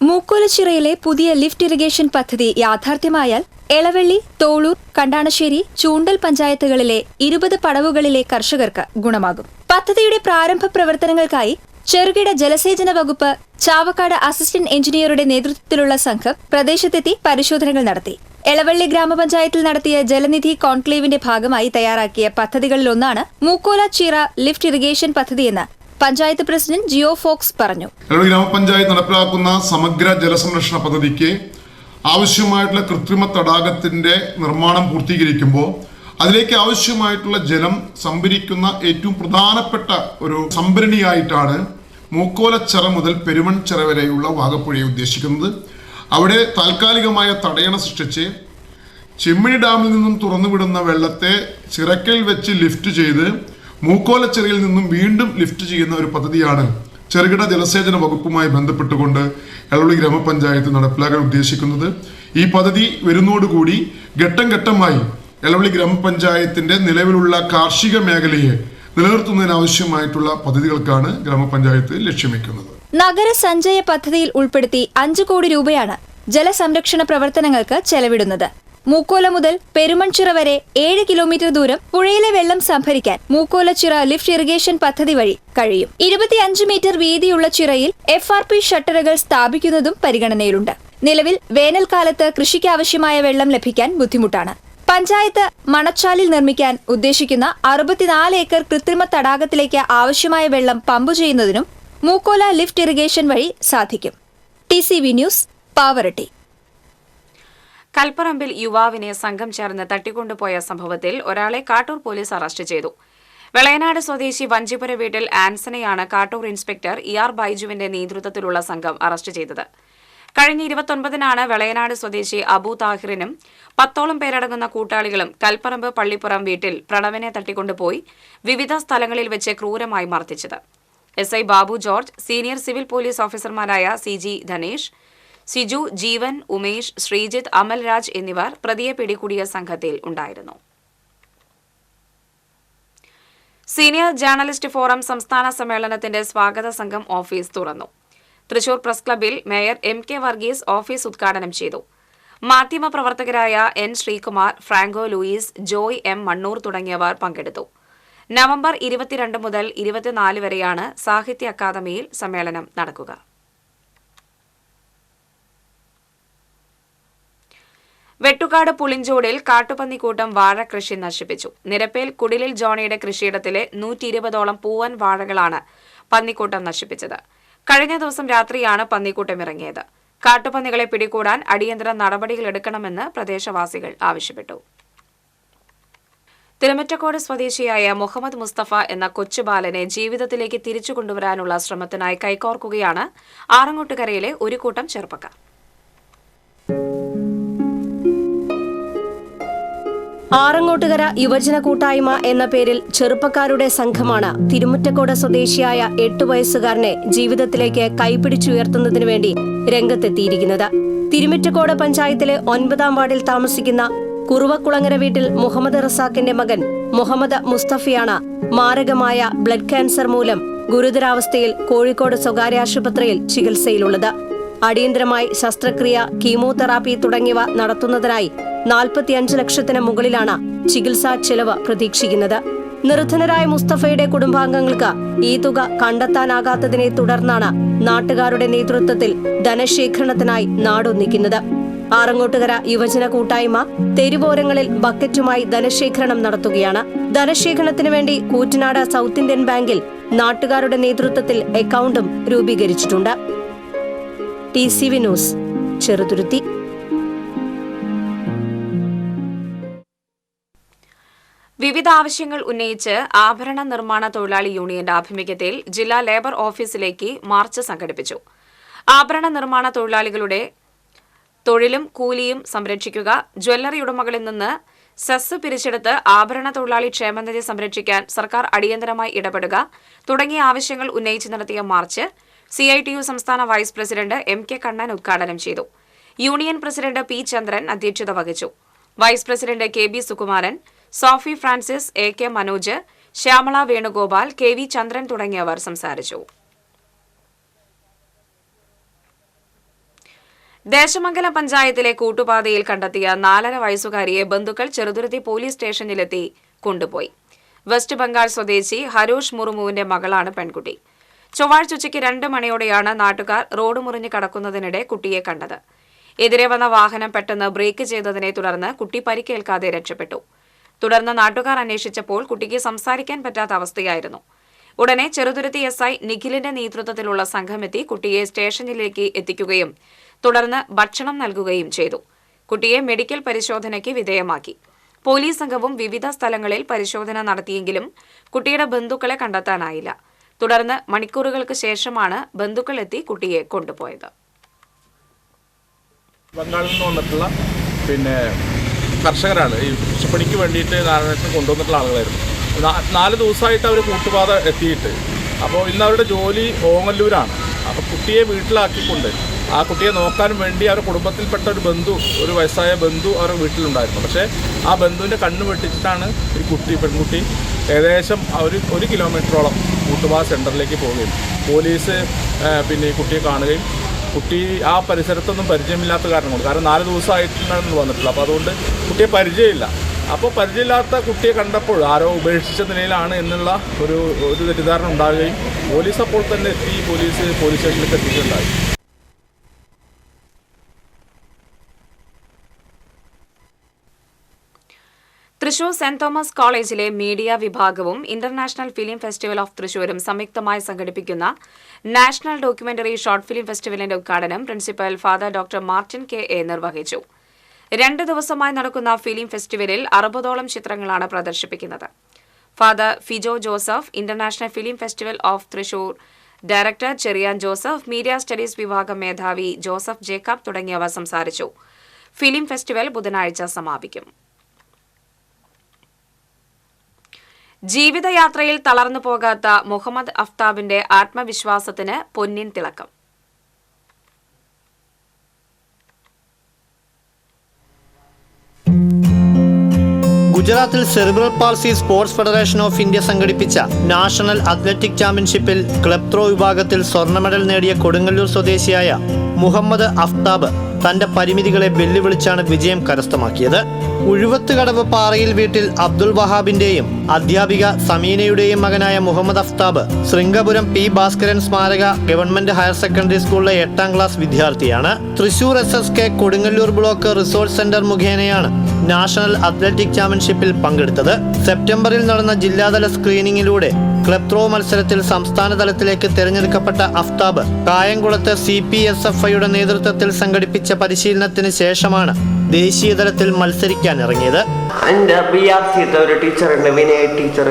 മൂക്കോലച്ചിറയിലെ പുതിയ ലിഫ്റ്റ് ഇറിഗേഷൻ പദ്ധതി യാഥാർത്ഥ്യമായാൽ എളവള്ളി, തോളൂർ, കണ്ടാണശ്ശേരി, ചൂണ്ടൽ പഞ്ചായത്തുകളിലെ 20 പടവുകളിലെ കർഷകർക്ക് ഗുണമാകും. പദ്ധതിയുടെ പ്രാരംഭ പ്രവർത്തനങ്ങൾക്കായി ചെറുകിട ജലസേചന വകുപ്പ് ചാവക്കാട് അസിസ്റ്റന്റ് എഞ്ചിനീയറുടെ നേതൃത്വത്തിലുള്ള സംഘം പ്രദേശത്തെത്തി പരിശോധനകൾ നടത്തി. എളവള്ളി ഗ്രാമപഞ്ചായത്തിൽ നടത്തിയ ജലനിധി കോൺക്ലേവിന്റെ ഭാഗമായി തയ്യാറാക്കിയ പദ്ധതികളിലൊന്നാണ് മൂക്കോലച്ചിറ ലിഫ്റ്റ് ഇറിഗേഷൻ പദ്ധതിയെന്ന് പഞ്ചായത്ത് പ്രസിഡന്റ് ജിയോ ഫോക്സ് പറഞ്ഞു. എളവള്ളി ഗ്രാമപഞ്ചായത്ത് നടപ്പിലാക്കുന്ന സമഗ്ര ജലസംരക്ഷണ പദ്ധതിക്ക് ആവശ്യമായിട്ടുള്ള കൃത്രിമ തടാകത്തിന്റെ നിർമ്മാണം പൂർത്തീകരിക്കുമ്പോൾ അതിലേക്ക് ആവശ്യമായിട്ടുള്ള ജലം സംഭരിക്കുന്ന ഏറ്റവും പ്രധാനപ്പെട്ട ഒരു സംഭരണിയായിട്ടാണ് മൂക്കോലച്ചിറ മുതൽ പെരുമൺചിറ വരെയുള്ള വാഗപ്പുഴയെ ഉദ്ദേശിക്കുന്നത്. അവിടെ താൽക്കാലികമായ തടയണ സൃഷ്ടിച്ച് ചെമ്മിണി ഡാമിൽ നിന്നും തുറന്നുവിടുന്ന വെള്ളത്തെ ചിറക്കൽ വെച്ച് ലിഫ്റ്റ് ചെയ്ത് മൂക്കോലച്ചിറയിൽ നിന്നും വീണ്ടും ലിഫ്റ്റ് ചെയ്യുന്ന ഒരു പദ്ധതിയാണ് ചെറുകിട ജലസേചന വകുപ്പുമായി ബന്ധപ്പെട്ടുകൊണ്ട് എളവള്ളി ഗ്രാമപഞ്ചായത്ത് നടപ്പിലാക്കാൻ ഉദ്ദേശിക്കുന്നത്. ഈ പദ്ധതി വരുന്നതോടുകൂടി ഘട്ടം ഘട്ടമായി എളവള്ളി ഗ്രാമപഞ്ചായത്തിന്റെ നിലവിലുള്ള കാർഷിക മേഖലയെ നിലനിർത്തുന്നതിനാവശ്യമായിട്ടുള്ള പദ്ധതികൾക്കാണ് ഗ്രാമപഞ്ചായത്ത് ലക്ഷ്യം വെക്കുന്നത്. നഗര സഞ്ചയ പദ്ധതിയിൽ ഉൾപ്പെടുത്തി 5 കോടി രൂപയാണ് ജലസംരക്ഷണ പ്രവർത്തനങ്ങൾക്ക് ചെലവിടുന്നത്. മൂക്കോല മുതൽ പെരുമൺചിറ വരെ 7 കിലോമീറ്റർ ദൂരം പുഴയിലെ വെള്ളം സംഭരിക്കാൻ മൂക്കോലച്ചിറ ലിഫ്റ്റ് ഇറിഗേഷൻ പദ്ധതി വഴി കഴിയും. 25 മീറ്റർ വീതിയുള്ള ചിറയിൽ FRP ഷട്ടറുകൾ സ്ഥാപിക്കുന്നതും പരിഗണനയിലുണ്ട്. നിലവിൽ വേനൽക്കാലത്ത് കൃഷിക്കാവശ്യമായ വെള്ളം ലഭിക്കാൻ ബുദ്ധിമുട്ടാണ്. പഞ്ചായത്ത് മണച്ചാലിൽ നിർമ്മിക്കാൻ ഉദ്ദേശിക്കുന്ന 64 ഏക്കർ കൃത്രിമ തടാകത്തിലേക്ക് ആവശ്യമായ വെള്ളം പമ്പ് ചെയ്യുന്നതിനും മൂക്കോല ലിഫ്റ്റ് ഇറിഗേഷൻ വഴി സാധിക്കും. TCV news, Pavaratti. കൽപ്പറമ്പിൽ യുവാവിനെ സംഘം ചേർന്ന് തട്ടിക്കൊണ്ടുപോയ സംഭവത്തിൽ ഒരാളെ കാട്ടൂർ പോലീസ് അറസ്റ്റ് ചെയ്തു. വെളയനാട് സ്വദേശി വഞ്ചിപുര വീട്ടിൽ ആൻസനെയാണ് കാട്ടൂർ ഇൻസ്പെക്ടർ ER ബൈജുവിന്റെ നേതൃത്വത്തിലുള്ള സംഘം അറസ്റ്റ് ചെയ്തത്. കഴിഞ്ഞ 29-നാണ് വെളയനാട് സ്വദേശി അബു താഹിറിനും 10ഓളം പേരടങ്ങുന്ന കൂട്ടാളികളും കൽപ്പറമ്പ് പള്ളിപ്പുറം വീട്ടിൽ പ്രണവിനെ തട്ടിക്കൊണ്ടുപോയി വിവിധ സ്ഥലങ്ങളിൽ വെച്ച് ക്രൂരമായി മർദ്ദിച്ചത്. SI Babu George, senior civil police ഓഫീസർമാരായ CG ധനേഷ്, സിജു, ജീവൻ, ഉമേഷ്, ശ്രീജിത്ത്, അമൽരാജ് എന്നിവർ പ്രതിയെ പിടികൂടിയ സംഘത്തിൽ ഉണ്ടായിരുന്നു. സീനിയർ ജേർണലിസ്റ്റ് ഫോറം സംസ്ഥാന സമ്മേളനത്തിന്റെ സ്വാഗത സംഘം ഓഫീസ് തുറന്നു. തൃശൂർ പ്രസ് ക്ലബ്ബിൽ മേയർ MK വർഗീസ് ഓഫീസ് ഉദ്ഘാടനം ചെയ്തു. മാധ്യമപ്രവർത്തകരായ N Sreekumar, Franco Louis, Joy M Mannur തുടങ്ങിയവർ പങ്കെടുത്തു. നവംബർ 22 മുതൽ 24 വരെയാണ് സാഹിത്യ അക്കാദമിയിൽ സമ്മേളനം നടക്കുക. വെട്ടുകാട് പുളിഞ്ചോടിൽ കാട്ടുപന്നിക്കൂട്ടം വാഴ കൃഷി നശിപ്പിച്ചു. നിരപ്പേൽ കുടിലിൽ ജോണിയുടെ കൃഷിയിടത്തിലെ 120ഓളം പൂവൻ വാഴകളാണ് പന്നിക്കൂട്ടം നശിപ്പിച്ചത്. കഴിഞ്ഞ ദിവസം രാത്രിയാണ് പന്നിക്കൂട്ടം ഇറങ്ങിയത്. കാട്ടുപന്നികളെ പിടികൂടാൻ അടിയന്തര നടപടികളെടുക്കണമെന്ന് പ്രദേശവാസികൾ ആവശ്യപ്പെട്ടു. തിരുമറ്റക്കോട് സ്വദേശിയായ മുഹമ്മദ് മുസ്തഫ എന്ന കൊച്ചുബാലനെ ജീവിതത്തിലേക്ക് തിരിച്ചു കൊണ്ടുവരാനുള്ള ശ്രമത്തിനായി കൈകോർക്കുകയാണ് ആറങ്ങോട്ടുകരയിലെ ഒരു കൂട്ടം ചെറുപ്പക്കാർ. ആറങ്ങോട്ടുകര യുവജന കൂട്ടായ്മ എന്ന പേരിൽ ചെറുപ്പക്കാരുടെ സംഘമാണ് തിരുമുറ്റക്കോട് സ്വദേശിയായ 8 വയസ്സുകാരനെ ജീവിതത്തിലേക്ക് കൈപിടിച്ചുയർത്തുന്നതിനു വേണ്ടി രംഗത്തെത്തിയിരിക്കുന്നത്. തിരുമുറ്റക്കോട് പഞ്ചായത്തിലെ 9ാം വാർഡിൽ താമസിക്കുന്ന കുറുവക്കുളങ്ങര വീട്ടിൽ മുഹമ്മദ് റസാഖിന്റെ മകൻ മുഹമ്മദ് മുസ്തഫയാണ് മാരകമായ ബ്ലഡ് ക്യാൻസർ മൂലം ഗുരുതരാവസ്ഥയിൽ കോഴിക്കോട് സ്വകാര്യ ആശുപത്രിയിൽ ചികിത്സയിലുള്ളത്. അടിയന്തരമായി ശസ്ത്രക്രിയ, കീമോതെറാപ്പി തുടങ്ങിയവ നടത്തുന്നതിനായി 45 ലക്ഷത്തിന് മുകളിലാണ് ചികിത്സാ ചെലവ് പ്രതീക്ഷിക്കുന്നത്. നിർധനരായ മുസ്തഫയുടെ കുടുംബാംഗങ്ങൾക്ക് ഈ തുക കണ്ടെത്താനാകാത്തതിനെ തുടർന്നാണ് നാട്ടുകാരുടെ നേതൃത്വത്തിൽ ധനശേഖരണത്തിനായി നാടൊന്നിക്കുന്നത്. ആറങ്ങോട്ടുകര യുവജന കൂട്ടായ്മ തെരുവോരങ്ങളിൽ ബക്കറ്റുമായി ധനശേഖരണം നടത്തുകയാണ്. ധനശേഖരണത്തിനു വേണ്ടി കൂറ്റനാട് സൗത്ത് ഇന്ത്യൻ ബാങ്കിൽ നാട്ടുകാരുടെ നേതൃത്വത്തിൽ അക്കൗണ്ടും രൂപീകരിച്ചിട്ടുണ്ട്. TCV news, Cheruthuruthy. വിവിധ ആവശ്യങ്ങൾ ഉന്നയിച്ച് ആഭരണ നിർമ്മാണ തൊഴിലാളി യൂണിയന്റെ ആഭിമുഖ്യത്തിൽ ജില്ലാ ലേബർ ഓഫീസിലേക്ക് മാർച്ച് സംഘടിപ്പിച്ചു. ആഭരണ നിർമ്മാണ തൊഴിലാളികളുടെ തൊഴിലും കൂലിയും സംരക്ഷിക്കുക, ജ്വല്ലറി ഉടമകളിൽ നിന്ന് സെസ് പിരിച്ചെടുത്ത് ആഭരണ തൊഴിലാളി ക്ഷേമനിധി സംരക്ഷിക്കാൻ സർക്കാർ അടിയന്തരമായി ഇടപെടുക തുടങ്ങിയ ആവശ്യങ്ങൾ ഉന്നയിച്ച് നടത്തിയ മാർച്ച് CITU സംസ്ഥാന വൈസ് പ്രസിഡന്റ് MK കണ്ണൻ ഉദ്ഘാടനം ചെയ്തു. യൂണിയൻ പ്രസിഡന്റ് P ചന്ദ്രൻ അധ്യക്ഷത വഹിച്ചു. Vice president KB Sukumaran, Sophie Francis, AK Manoj, Shyamala Venugopal, KV Chandran തുടങ്ങിയവർ സംസാരിച്ചു. ദേശമംഗലം പഞ്ചായത്തിലെ കൂട്ടുപാതയിൽ കണ്ടെത്തിയ 4.5 വയസ്സുകാരിയെ ബന്ധുക്കൾ ചെറുതുരുത്തി പോലീസ് സ്റ്റേഷനിലെത്തി കൊണ്ടുപോയി. വെസ്റ്റ് ബംഗാൾ സ്വദേശി ഹരോഷ് മുർമുവിന്റെ മകളാണ് പെൺകുട്ടി. ചൊവ്വാഴ്ച ഉച്ചയ്ക്ക് 2 മണിയോടെയാണ് നാട്ടുകാർ റോഡ് മുറിഞ്ഞ് കടക്കുന്നതിനിടെ കുട്ടിയെ കണ്ടത്. എതിരെ വന്ന വാഹനം പെട്ടെന്ന് ബ്രേക്ക് ചെയ്തതിനെ തുടർന്ന് കുട്ടി പരിക്കേൽക്കാതെ രക്ഷപ്പെട്ടു. തുടർന്ന് നാട്ടുകാർ അന്വേഷിച്ചപ്പോൾ കുട്ടിക്ക് സംസാരിക്കാൻ പറ്റാത്ത അവസ്ഥയായിരുന്നു. ഉടനെ ചെറുതുരുത്തി SI നിഖിലിന്റെ നേതൃത്വത്തിലുള്ള സംഘമെത്തി കുട്ടിയെ സ്റ്റേഷനിലേക്ക് എത്തിക്കുകയും തുടർന്ന് ഭക്ഷണം നൽകുകയും ചെയ്തു. കുട്ടിയെ മെഡിക്കൽ പരിശോധനയ്ക്ക് വിധേയമാക്കി. പോലീസ് സംഘവും വിവിധ സ്ഥലങ്ങളിൽ പരിശോധന നടത്തിയെങ്കിലും കുട്ടിയുടെ ബന്ധുക്കളെ കണ്ടെത്താനായില്ല. തുടർന്ന് മണിക്കൂറുകൾക്ക് ശേഷമാണ് ബന്ധുക്കൾ എത്തി കുട്ടിയെ കൊണ്ടുപോയത്. ബംഗാളിൽ നിന്ന് വന്നിട്ടുള്ള കർഷകരാണ് ഈ കൃഷിപ്പണിക്ക് വേണ്ടിയിട്ട് നാരായണത്തിന് കൊണ്ടുവന്നിട്ടുള്ള ആളുകളായിരുന്നു. 4 ദിവസമായിട്ട് അവർ കൂട്ടുപാത എത്തിയിട്ട്, അപ്പോൾ ഇന്ന് അവരുടെ ജോലി ഓങ്ങല്ലൂരാണ്. അപ്പോൾ കുട്ടിയെ വീട്ടിലാക്കിക്കൊണ്ട് ആ കുട്ടിയെ നോക്കാൻ വേണ്ടി അവരുടെ കുടുംബത്തിൽപ്പെട്ട ഒരു വയസ്സായ ബന്ധു അവരുടെ വീട്ടിലുണ്ടായിരുന്നു. പക്ഷേ ആ ബന്ധുവിൻ്റെ കണ്ണ് വെട്ടിച്ചിട്ടാണ് ഈ പെൺകുട്ടി ഏകദേശം 1 കിലോമീറ്ററോളം കൂട്ടുപാത സെൻറ്ററിലേക്ക് പോവുകയും പോലീസ് ഈ കുട്ടിയെ കാണുകയും കുട്ടി ആ പരിസരത്തൊന്നും പരിചയമില്ലാത്ത കാരണം കൊണ്ട്, കാരണം 4 ദിവസമായിട്ടാണ് വന്നിട്ടുള്ളത്. അപ്പോൾ അതുകൊണ്ട് കുട്ടിയെ പരിചയമില്ല. അപ്പോൾ പരിചയമില്ലാത്ത കുട്ടിയെ കണ്ടപ്പോൾ ആരോ ഉപേക്ഷിച്ച നിലയിലാണ് എന്നുള്ള ഒരു തെറ്റിദ്ധാരണ ഉണ്ടാകുകയും പോലീസ് അപ്പോൾ തന്നെ എത്തി പോലീസ് സ്റ്റേഷനിലേക്ക് എത്തിയിട്ടുണ്ടായി. തൃശൂർ സെന്റ് തോമസ് കോളേജിലെ മീഡിയ വിഭാഗവും ഇന്റർനാഷണൽ ഫിലിം ഫെസ്റ്റിവൽ ഓഫ് തൃശൂരും സംയുക്തമായി സംഘടിപ്പിക്കുന്ന നാഷണൽ ഡോക്യുമെന്ററി ഷോർട്ട് ഫിലിം ഫെസ്റ്റിവലിന്റെ ഉദ്ഘാടനം principal father doctor Martin KA നിർവഹിച്ചു. 2 ദിവസമായി നടക്കുന്ന ഫിലിം ഫെസ്റ്റിവലിൽ 60ഓളം ചിത്രങ്ങളാണ് പ്രദർശിപ്പിക്കുന്നത്. Father Fijo Joseph, international film festival of Thrissur director Cherian Joseph, media studies വിഭാഗം മേധാവി ജോസഫ് ജേക്കബ് തുടങ്ങിയവർ സംസാരിച്ചു. ഫിലിം ഫെസ്റ്റിവൽ ബുധനാഴ്ച സമാപിക്കും. ജീവിതയാത്രയിൽ തളർന്നു പോകാത്ത മുഹമ്മദ് അഫ്താബിന്റെ ആത്മവിശ്വാസത്തിന് പൊന്നിൻ തിളക്കം. ഗുജറാത്തിൽ cerebral palsy sports federation of India സംഘടിപ്പിച്ച നാഷണൽ അത്ലറ്റിക് ചാമ്പ്യൻഷിപ്പിൽ ക്ലബ് ത്രോ വിഭാഗത്തിൽ സ്വർണ്ണ മെഡൽ നേടിയ കൊടുങ്ങല്ലൂർ സ്വദേശിയായ മുഹമ്മദ് അഫ്താബ് തന്റെ പരിമിതികളെ വെല്ലുവിളിച്ചാണ് വിജയം കരസ്ഥമാക്കിയത്. ഉഴുവത്തുകടവ് പാറയിൽ വീട്ടിൽ അബ്ദുൾ വഹാബിന്റെയും അധ്യാപിക സമീനയുടെയും മകനായ മുഹമ്മദ് അഫ്താബ് ശൃംഗപുരം പി ഭാസ്കരൻ സ്മാരക ഗവൺമെന്റ് ഹയർ സെക്കൻഡറി സ്കൂളിലെ 8ാം ക്ലാസ് വിദ്യാർത്ഥിയാണ്. Thrissur SSK Kodungallur block resource centre മുഖേനയാണ് നാഷണൽ അത്ലറ്റിക് ചാമ്പ്യൻഷിപ്പിൽ പങ്കെടുത്തത്. സെപ്റ്റംബറിൽ നടന്ന ജില്ലാതല സ്ക്രീനിങ്ങിലൂടെ ക്ലബ് ത്രോ മത്സരത്തിൽ സംസ്ഥാന തലത്തിലേക്ക് തിരഞ്ഞെടുക്കപ്പെട്ട അഫ്താബ് കായംകുളത്ത് CPSFIയുടെ നേതൃത്വത്തിൽ സംഘടിപ്പിച്ച പരിശീലനത്തിന് ശേഷമാണ് ദേശീയതലത്തിൽ മത്സരിക്കാൻ ഇറങ്ങിയത്. എൻ്റെ BRC ഒരു ടീച്ചറുണ്ട്, വിനയ ടീച്ചർ.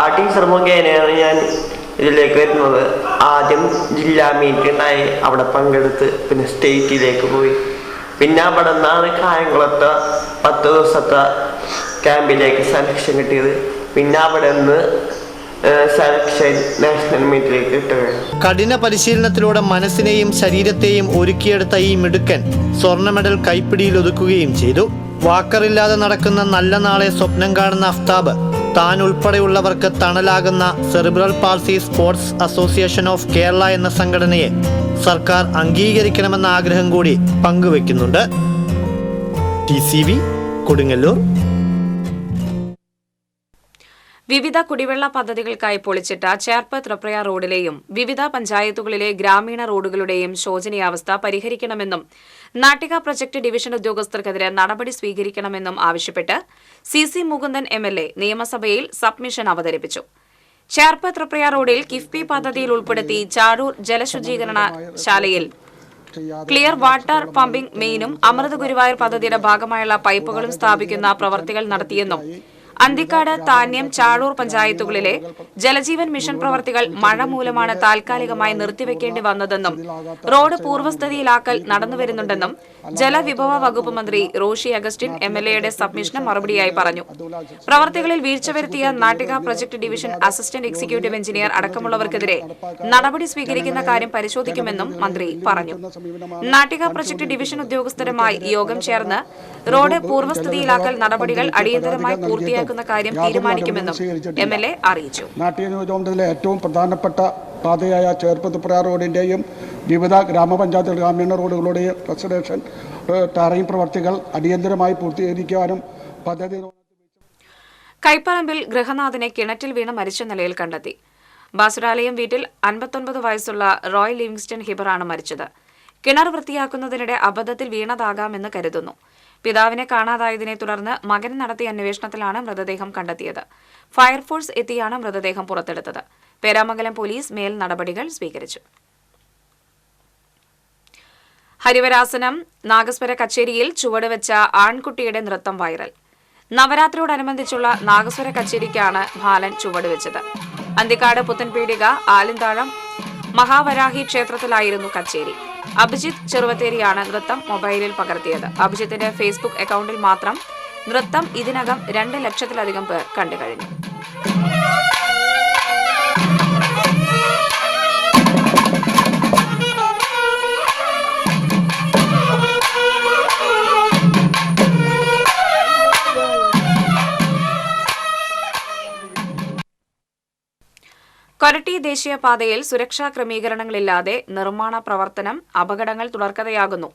ആ ടീച്ചർ മുഖേനയാണ് ഞാൻ ഇതിലേക്ക് വരുന്നത്. ആദ്യം ജില്ലാ മീറ്റ് ഉണ്ടായി, അവിടെ പങ്കെടുത്ത് പിന്നെ സ്റ്റേറ്റിലേക്ക് പോയി. പിന്നെ അവിടെ നിന്നാണ് കായംകുളത്ത് 10 ദിവസത്തെ ക്യാമ്പിലേക്ക് സെലക്ഷൻ കിട്ടിയത്. പിന്നെ അവിടെ നിന്ന് സെലക്ഷൻ നാഷണൽ മീറ്റിലേക്ക് കിട്ടുകയാണ്. കഠിന പരിശീലനത്തിലൂടെ മനസ്സിനെയും ശരീരത്തെയും ഒരുക്കിയെടുത്ത ഈ മിടുക്കൻ സ്വർണ്ണ മെഡൽ കൈപ്പിടിയിൽ ഒതുക്കുകയും ചെയ്തു. വാക്കറില്ലാതെ നടക്കുന്ന നല്ല നാളെ സ്വപ്നം കാണുന്ന അഫ്താബ് താൻ ഉൾപ്പെടെയുള്ളവർക്ക് തണലാകുന്ന cerebral palsy sports association of Kerala എന്ന സംഘടനയെ സർക്കാർ അംഗീകരിക്കണമെന്ന ആഗ്രഹം കൂടി പങ്കുവെക്കുന്നുണ്ട്. TCV കൊടുങ്ങല്ലൂർ. വിവിധ കുടിവെള്ള പദ്ധതികൾക്കായി പൊളിച്ചിട്ട ചേർപ്പ് ത്രപ്രയ റോഡിലെയും വിവിധ പഞ്ചായത്തുകളിലെ ഗ്രാമീണ റോഡുകളുടെയും ശോചനീയാവസ്ഥ പരിഹരിക്കണമെന്നും നാട്ടിക പ്രൊജക്ട് ഡിവിഷൻ ഉദ്യോഗസ്ഥർക്കെതിരെ നടപടി സ്വീകരിക്കണമെന്നും ആവശ്യപ്പെട്ട് CC മുകുന്ദൻ MLA നിയമസഭയിൽ സബ്മിഷൻ അവതരിപ്പിച്ചു. ചേർപ്പ് ത്രപ്രയ റോഡിൽ കിഫ്ബി പദ്ധതിയിൽ ഉൾപ്പെടുത്തി ചാഴൂർ ജലശുചീകരണശാലയിൽ ക്ലിയർ വാട്ടർ പമ്പിംഗ് മെയിനും അമൃത് ഗുരുവായൂർ പദ്ധതിയുടെ ഭാഗമായുള്ള പൈപ്പുകളും സ്ഥാപിക്കുന്ന പ്രവൃത്തികൾ നടത്തിയെന്നും അന്തിക്കാട്, താന്യം, ചാഴൂർ പഞ്ചായത്തുകളിലെ ജലജീവൻ മിഷൻ പ്രവർത്തികൾ മഴ മൂലമാണ് താൽക്കാലികമായി നിർത്തിവെക്കേണ്ടി വന്നതെന്നും റോഡ് പൂർവ്വസ്ഥിതിയിലാക്കൽ നടന്നുവരുന്നുണ്ടെന്നും ജലവിഭവ വകുപ്പ് മന്ത്രി റോഷി അഗസ്റ്റിൻ MLAയുടെ സബ്മിഷന് മറുപടിയായി പറഞ്ഞു. പ്രവർത്തികളിൽ വീഴ്ച വരുത്തിയ Nattika project division assistant executive engineer അടക്കമുള്ളവർക്കെതിരെ നടപടി സ്വീകരിക്കുന്ന കാര്യം പരിശോധിക്കുമെന്നും മന്ത്രി പറഞ്ഞു. നാട്ടിക പ്രൊജക്ട് ഡിവിഷൻ ഉദ്യോഗസ്ഥരുമായി യോഗം ചേർന്ന് റോഡ് പൂർവ്വസ്ഥിതിയിലാക്കൽ നടപടികൾ അടിയന്തരമായി പൂർത്തിയാക്കും കാര്യം തീരുമാനിക്കുമെന്നും MLA അറിയിച്ചു. നാട്ടിക നിയോജകമണ്ഡലത്തിലെ ഏറ്റവും പ്രധാനപ്പെട്ട പാതയായ ചേർപ്പ് ത്രപ്രയ റോഡിന്റെയും വിവിധ ഗ്രാമപഞ്ചായത്ത് ഗ്രാമീണ റോഡുകളുടെയും റെസ്റ്റോറേഷൻ ടാറിംഗ് പ്രവർത്തികൾ അടിയന്തരമായി പൂർത്തീകരിക്കാനും പദ്ധതി. കൈപ്പറമ്പിൽ ഗൃഹനാഥനെ കിണറ്റിൽ വീണ് മരിച്ച നിലയിൽ കണ്ടെത്തി. ബാസുരാലയം വീട്ടിൽ 59 വയസ്സുള്ള റോയ് ലിവിങ്സ്റ്റൺ ഹിബറാണ് മരിച്ചത്. കിണർ വൃത്തിയാക്കുന്നതിനിടെ അബദ്ധത്തിൽ വീണതാകാമെന്ന് കരുതുന്നു. പിതാവിനെ കാണാതായതിനെ തുടർന്ന് മകൻ നടത്തിയ അന്വേഷണത്തിലാണ് മൃതദേഹം കണ്ടെത്തിയത്. ഫയർഫോഴ്സ് എത്തിയാണ് മൃതദേഹം പുറത്തെടുത്തത്. പേരാമംഗലം പോലീസ് മേൽ നടപടികൾ സ്വീകരിച്ചു. ഹരിവരാസനം നാഗസ്വര കച്ചേരിയിൽ ചുവടുവെച്ച ആൺകുട്ടിയുടെ നൃത്തം വൈറൽ. നവരാത്രിയോടനുബന്ധിച്ചുള്ള നാഗസ്വര കച്ചേരിക്കാണ് ബാലൻ ചുവടുവെച്ചത്. അന്തിക്കാട് പുത്തൻപീടിക ആലിന്താഴം മഹാവരാഹി ക്ഷേത്രത്തിലായിരുന്നു കച്ചേരി. അഭിജിത്ത് ചെറുവത്തേരിയാണ് നൃത്തം മൊബൈലിൽ പകർത്തിയത്. അഭിജിത്തിന്റെ ഫേസ്ബുക്ക് അക്കൗണ്ടിൽ മാത്രം നൃത്തം ഇതിനകം 2 ലക്ഷത്തിലധികം പേർ കണ്ടുകഴിഞ്ഞു. കൊരട്ടി ദേശീയപാതയിൽ സുരക്ഷാ ക്രമീകരണങ്ങളില്ലാതെ നിർമ്മാണ പ്രവർത്തനം അപകടങ്ങൾ തുടർക്കഥയാകുന്നു.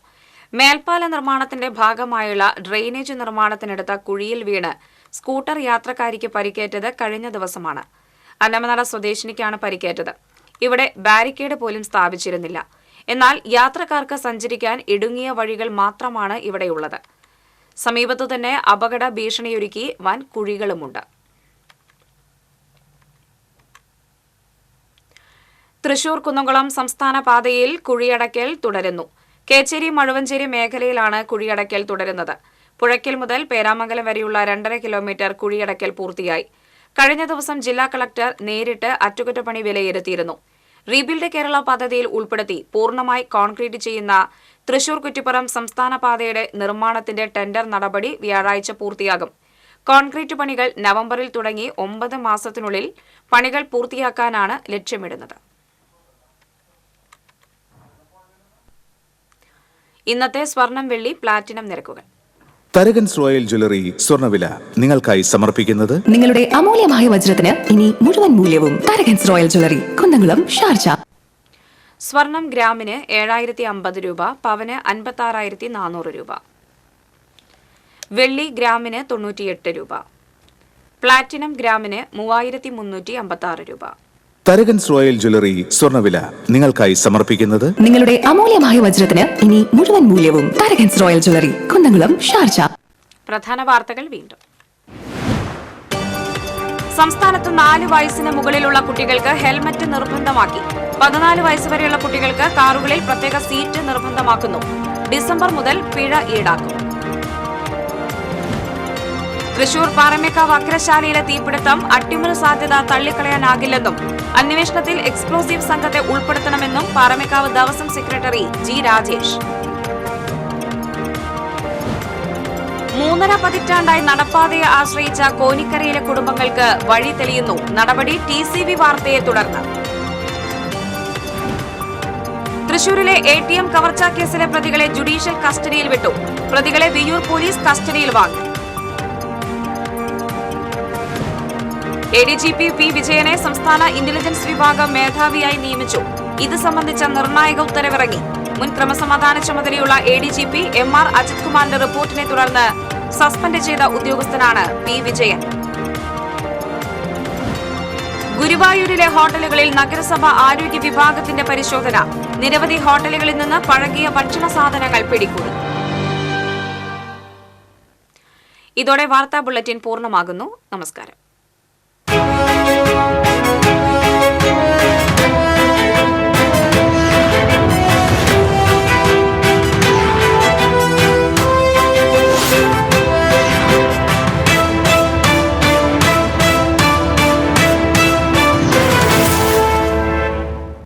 മേൽപ്പാല നിർമ്മാണത്തിന്റെ ഭാഗമായുള്ള ഡ്രെയിനേജ് നിർമ്മാണത്തിനെടുത്ത കുഴിയിൽ വീണ് സ്കൂട്ടർ യാത്രക്കാരിക്ക് പരിക്കേറ്റത് കഴിഞ്ഞ ദിവസമാണ്. അന്നമനട സ്വദേശിനിക്കാണ് പരിക്കേറ്റത്. ഇവിടെ ബാരിക്കേഡ് പോലും സ്ഥാപിച്ചിരുന്നില്ല. എന്നാൽ യാത്രക്കാർക്ക് സഞ്ചരിക്കാൻ ഇടുങ്ങിയ വഴികൾ മാത്രമാണ് ഇവിടെയുള്ളത്. സമീപത്തു തന്നെ അപകട ഭീഷണിയൊരുക്കി വൻ കുഴികളുമുണ്ട്. തൃശൂർ കുന്നംകുളം സംസ്ഥാന പാതയിൽ കുഴിയടക്കൽ തുടരുന്നു. കേച്ചേരി മഴുവഞ്ചേരി മേഖലയിലാണ് കുഴിയടക്കൽ തുടരുന്നത്. പുഴയ്ക്കൽ മുതൽ പേരാമംഗലം വരെയുള്ള 2.5 കിലോമീറ്റർ കുഴിയടക്കൽ പൂർത്തിയായി. കഴിഞ്ഞ ദിവസം ജില്ലാ കളക്ടർ നേരിട്ട് അറ്റകുറ്റപ്പണി വിലയിരുത്തിയിരുന്നു. റീബിൽഡ് കേരള പദ്ധതിയിൽ ഉൾപ്പെടുത്തി പൂർണ്ണമായി കോൺക്രീറ്റ് ചെയ്യുന്ന തൃശൂർ കുറ്റിപ്പുറം സംസ്ഥാന പാതയുടെ നിർമ്മാണത്തിന്റെ ടെൻഡർ നടപടി വ്യാഴാഴ്ച പൂർത്തിയാകും. കോൺക്രീറ്റ് പണികൾ നവംബറിൽ തുടങ്ങി 9 മാസത്തിനുള്ളിൽ പണികൾ പൂർത്തിയാക്കാനാണ് ലക്ഷ്യമിടുന്നത്. ഇന്നത്തെ സ്വർണം, വെള്ളി, പ്ലാറ്റിനം നിരക്കുകൾ. തരകൻസ് റോയൽ ജ്വല്ലറി സ്വർണ്ണവില നിങ്ങൾക്കായി സമർപ്പിക്കുന്നത് നിങ്ങളുടെ അമൂല്യമായ വജ്രത്തിന് ഇനി മുഴുവൻ മൂല്യവും Tharakans royal jewellery, Kunnamkulam, Sharjah. സ്വർണം ഗ്രാമിന് 7050 രൂപ, പവന് 56,400 രൂപ. വെള്ളി ഗ്രാമിന് 98 രൂപ. പ്ലാറ്റിനം ഗ്രാമിന് 3356 രൂപ. തരകൻസ് റോയൽ ജ്വല്ലറി സ്വർണ്ണവില നിങ്ങൾക്കായി സമർപ്പിക്കുന്നത് നിങ്ങളുടെ അമൂല്യമായ വജ്രത്തിന് ഇനി മുഴുവൻ മൂല്യവും Tharakans royal jewellery, Kunnamkulam, Sharjah. പ്രധാന വാർത്തകൾ വീണ്ടും. സംസ്ഥാനത്ത് 4 വയസ്സിന് മുകളിലുള്ള കുട്ടികൾക്ക് ഹെൽമറ്റ് നിർബന്ധമാക്കി. 14 വയസ്സ് വരെയുള്ള കുട്ടികൾക്ക് കാറുകളിൽ പ്രത്യേക സീറ്റ് നിർബന്ധമാക്കുന്നു. ഡിസംബർ മുതൽ പിഴ ഈടാക്കും. തൃശൂർ പാറമേക്കാവ് അഗ്രശാലയിലെ തീപിടുത്തം അട്ടിമറി സാധ്യത തള്ളിക്കളയാനാകില്ലെന്നും അന്വേഷണത്തിൽ എക്സ്പ്ലോസീവ് സംഘത്തെ ഉൾപ്പെടുത്തണമെന്നും പാറമേക്കാവ് ദേവസ്വം സെക്രട്ടറി ജി രാജേഷ്. 3.5 പതിറ്റാണ്ടായി നടപ്പാതയെ ആശ്രയിച്ച കോനിക്കരയിലെ കുടുംബങ്ങൾക്ക് വഴി തെളിയുന്നു. നടപടി TCV വാർത്തയെ തുടർന്ന്. തൃശൂരിലെ ATM കവർച്ചാ കേസിലെ പ്രതികളെ ജുഡീഷ്യൽ കസ്റ്റഡിയിൽ വിട്ടു. പ്രതികളെ വിയ്യൂർ പോലീസ് കസ്റ്റഡിയിൽ വാങ്ങി. ADGP P. വിജയനെ സംസ്ഥാന ഇന്റലിജൻസ് വിഭാഗം മേധാവിയായി നിയമിച്ചു. ഇത് സംബന്ധിച്ച നിർണായക ഉത്തരവിറങ്ങി. മുൻ ക്രമസമാധാന ചുമതലയുള്ള ADGP MR അജിത് കുമാറിന്റെ റിപ്പോർട്ടിനെ തുടർന്ന് സസ്പെൻഡ് ചെയ്ത ഉദ്യോഗസ്ഥനാണ് P. വിജയൻ. ഗുരുവായൂരിലെ ഹോട്ടലുകളിൽ നഗരസഭ ആരോഗ്യ വിഭാഗത്തിന്റെ പരിശോധന. നിരവധി ഹോട്ടലുകളിൽ നിന്ന് പഴകിയ ഭക്ഷണ സാധനങ്ങൾ പിടികൂടി. ഇതോടെ വാർത്താ ബുള്ളറ്റിൻ പൂർണ്ണമാകുന്നു. നമസ്കാരം.